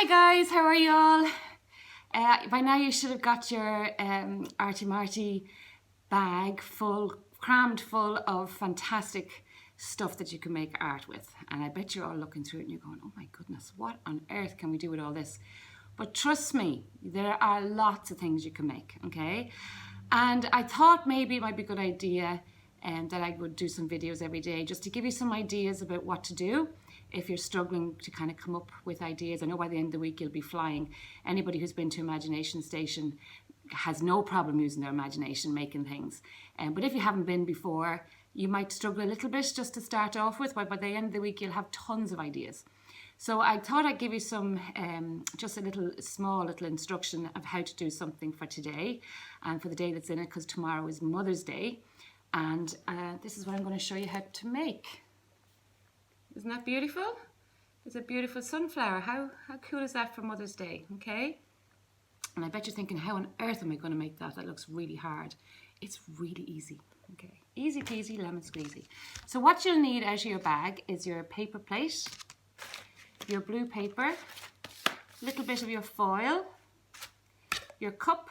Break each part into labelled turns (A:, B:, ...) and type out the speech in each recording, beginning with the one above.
A: Hi guys, how are you all? By now you should have got your Arty Marty bag crammed full of fantastic stuff that you can make art with. And I bet you're all looking through it and you're going, oh my goodness, what on earth can we do with all this? But trust me, there are lots of things you can make, okay? And I thought maybe it might be a good idea that I would do some videos every day just to give you some ideas about what to do if you're struggling to kind of come up with ideas. I know by the end of the week you'll be flying. Anybody who's been to Imagination Station has no problem using their imagination making things. But if you haven't been before, you might struggle a little bit just to start off with, but by the end of the week you'll have tons of ideas. So I thought I'd give you some, just a small little instruction of how to do something for today and for the day that's in it, because tomorrow is Mother's Day. And this is what I'm going to show you how to make. Isn't that beautiful? It's a beautiful sunflower. How cool is that for Mother's Day, okay? And I bet you're thinking, how on earth am I going to make that? That looks really hard. It's really easy, okay? Easy peasy, lemon squeezy. So what you'll need out of your bag is your paper plate, your blue paper, a little bit of your foil, your cup,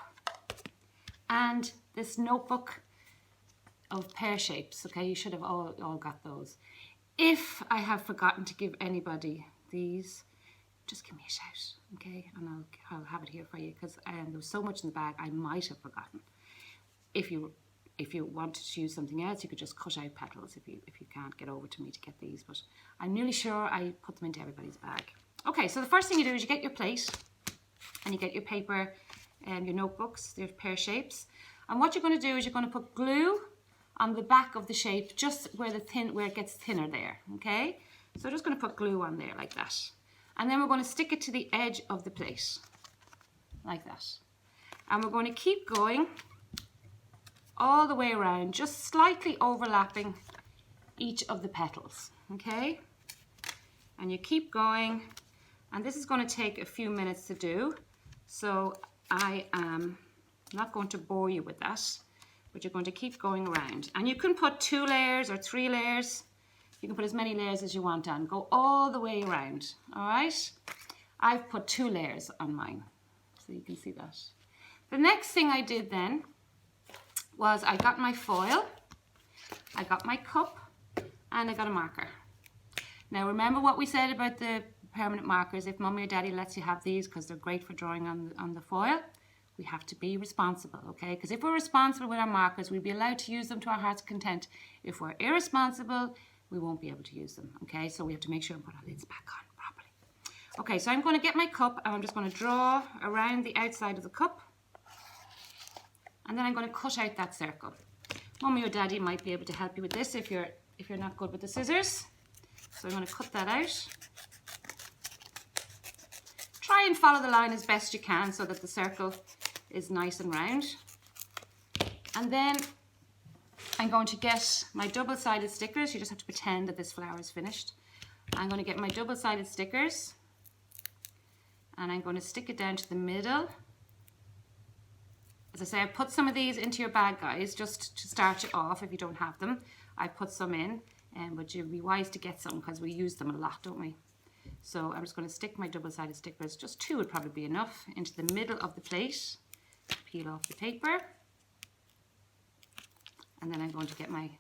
A: and this notebook of pear shapes, okay? You should have all got those. If I have forgotten to give anybody these, just give me a shout, okay? And I'll have it here for you, because there was so much in the bag I might have forgotten. If you wanted to use something else, you could just cut out petals if you can't get over to me to get these, but I'm nearly sure I put them into everybody's bag. Okay, so the first thing you do is you get your plate and you get your paper and your notebooks, their pear shapes. And what you're going to do is you're going to put glue on the back of the shape, just where it gets thinner there, okay? So I'm just going to put glue on there like that. And then we're going to stick it to the edge of the plate, like that. And we're going to keep going all the way around, just slightly overlapping each of the petals, okay? And you keep going, and this is going to take a few minutes to do, so I am not going to bore you with that, but you're going to keep going around. And you can put 2 layers or 3 layers. You can put as many layers as you want on. Go all the way around, all right? I've put 2 layers on mine, so you can see that. The next thing I did then was I got my foil, I got my cup, and I got a marker. Now remember what we said about the permanent markers. If Mummy or Daddy lets you have these, because they're great for drawing on the foil, we have to be responsible, okay? Because if we're responsible with our markers, we'll be allowed to use them to our heart's content. If we're irresponsible, we won't be able to use them, okay? So we have to make sure and put our lids back on properly. Okay, so I'm going to get my cup and I'm just going to draw around the outside of the cup. And then I'm going to cut out that circle. Mummy or Daddy might be able to help you with this if you're not good with the scissors. So I'm going to cut that out. Try and follow the line as best you can so that the circle is nice and round. And then I'm going to get my double-sided stickers. You just have to pretend that this flower is finished. I'm going to get my double-sided stickers and I'm going to stick it down to the middle. As I say, I put some of these into your bag, guys, just to start you off if you don't have them. I put some in, but you'd be wise to get some because we use them a lot, don't we? So I'm just going to stick my double-sided stickers, just 2 would probably be enough, into the middle of the plate. Peel off the paper. And then I'm going to get my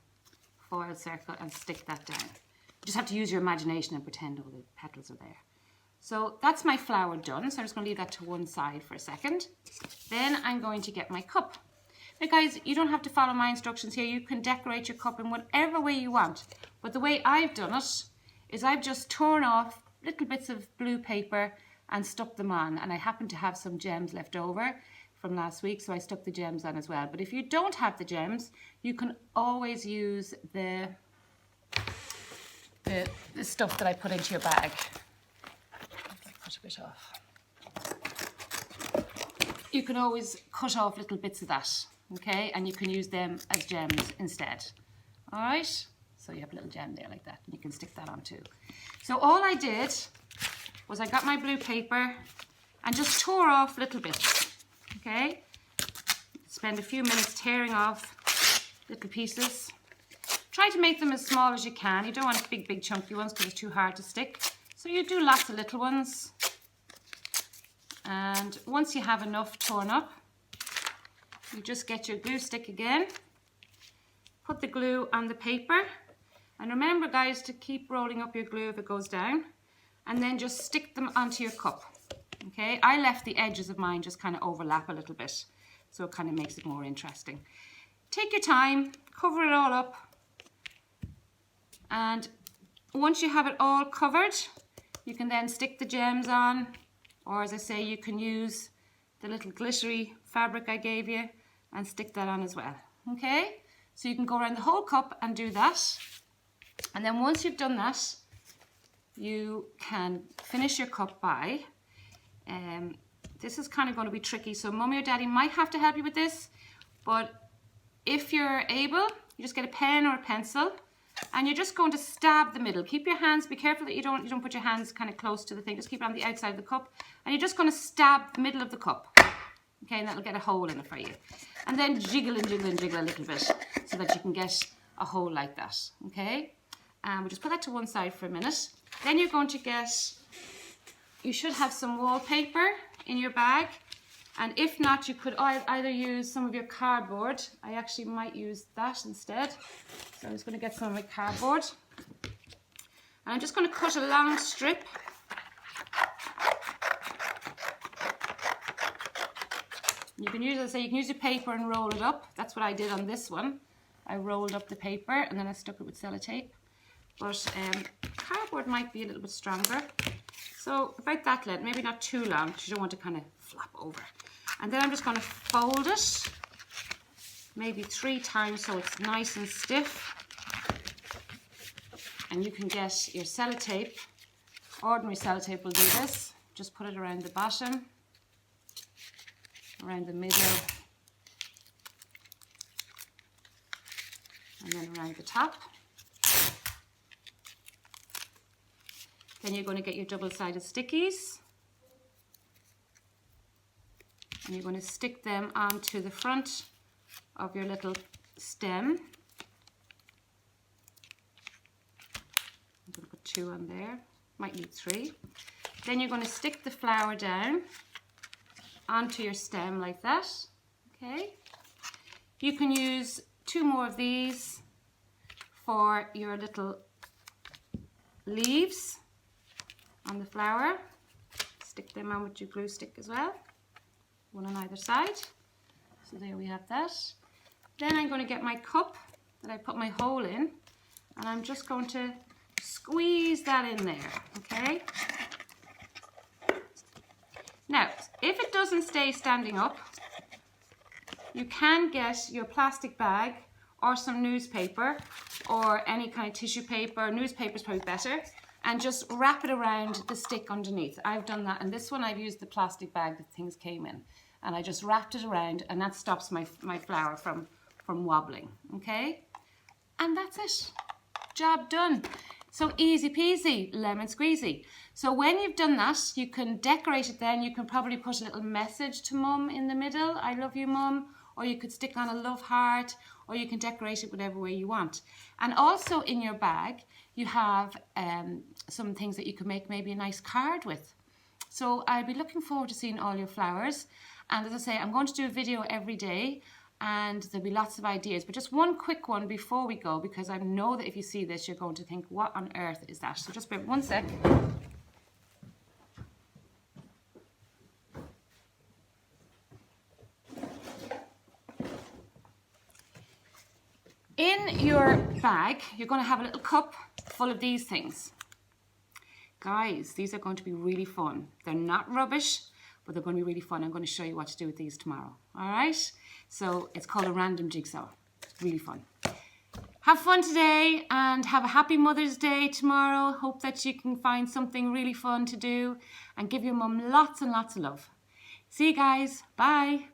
A: foil circle and stick that down. You just have to use your imagination and pretend all the petals are there. So that's my flower done. So I'm just going to leave that to one side for a second. Then I'm going to get my cup. Now guys, you don't have to follow my instructions here. You can decorate your cup in whatever way you want. But the way I've done it is I've just torn off little bits of blue paper and stuck them on. And I happen to have some gems left over from last week, so I stuck the gems on as well. But if you don't have the gems, you can always use the stuff that I put into your bag. Cut a bit off. You can always cut off little bits of that, okay? And you can use them as gems instead. All right? So you have a little gem there like that, and you can stick that on too. So all I did was I got my blue paper and just tore off little bits. Okay, spend a few minutes tearing off little pieces. Try to make them as small as you can. You don't want big chunky ones because it's too hard to stick. So you do lots of little ones. And once you have enough torn up, you just get your glue stick again, put the glue on the paper, and remember guys to keep rolling up your glue if it goes down, and then just stick them onto your cup. Okay, I left the edges of mine just kind of overlap a little bit, so it kind of makes it more interesting. Take your time, cover it all up, and once you have it all covered, you can then stick the gems on, or as I say, you can use the little glittery fabric I gave you and stick that on as well. Okay, so you can go around the whole cup and do that, and then once you've done that, you can finish your cup by, this is kind of going to be tricky, so Mummy or Daddy might have to help you with this, but if you're able, you just get a pen or a pencil, and you're just going to stab the middle. Keep your hands, be careful that you don't put your hands kind of close to the thing, just keep it on the outside of the cup, and you're just going to stab the middle of the cup. Okay, and that'll get a hole in it for you. And then jiggle and jiggle and jiggle a little bit so that you can get a hole like that. Okay, and we'll just put that to one side for a minute. Then you're going to get, you should have some wallpaper in your bag, and if not, you could either use some of your cardboard. I actually might use that instead. So I'm just going to get some of my cardboard, and I'm just going to cut a long strip. You can use, as I say, you can use your paper and roll it up. That's what I did on this one. I rolled up the paper and then I stuck it with sellotape. But cardboard might be a little bit stronger. So about that length, maybe not too long, because you don't want to kind of flap over. And then I'm just going to fold it maybe 3 times so it's nice and stiff. And you can get your sellotape. Ordinary sellotape will do this. Just put it around the bottom, around the middle, and then around the top. Then you're going to get your double-sided stickies, and you're going to stick them onto the front of your little stem. I'm going to put 2 on there, might need 3. Then you're going to stick the flower down onto your stem like that. Okay, you can use 2 more of these for your little leaves on the flower. Stick them on with your glue stick as well, 1 on either side. So there we have that. Then I'm going to get my cup that I put my hole in, and I'm just going to squeeze that in there. Okay, now if it doesn't stay standing up, you can get your plastic bag or some newspaper or any kind of tissue paper. Newspaper is probably better, and just wrap it around the stick underneath. I've done that, and this one I've used the plastic bag that things came in, and I just wrapped it around, and that stops my flower from wobbling. Okay, and that's it, job done. So easy peasy, lemon squeezy. So when you've done that, you can decorate it. Then you can probably put a little message to Mum in the middle, I love you Mum, or you could stick on a love heart, or you can decorate it whatever way you want. And also in your bag you have some things that you can make maybe a nice card with. So I'll be looking forward to seeing all your flowers, and as I say, I'm going to do a video every day, and there'll be lots of ideas, but just one quick one before we go, because I know that if you see this you're going to think, what on earth is that? So just bear 1 sec. In your bag you're going to have a little cup full of these things. Guys, these are going to be really fun. They're not rubbish, but they're going to be really fun. I'm going to show you what to do with these tomorrow. All right, so it's called a random jigsaw. It's really fun. Have fun today and have a happy Mother's Day tomorrow. Hope that you can find something really fun to do, and give your mum lots and lots of love. See you guys. Bye.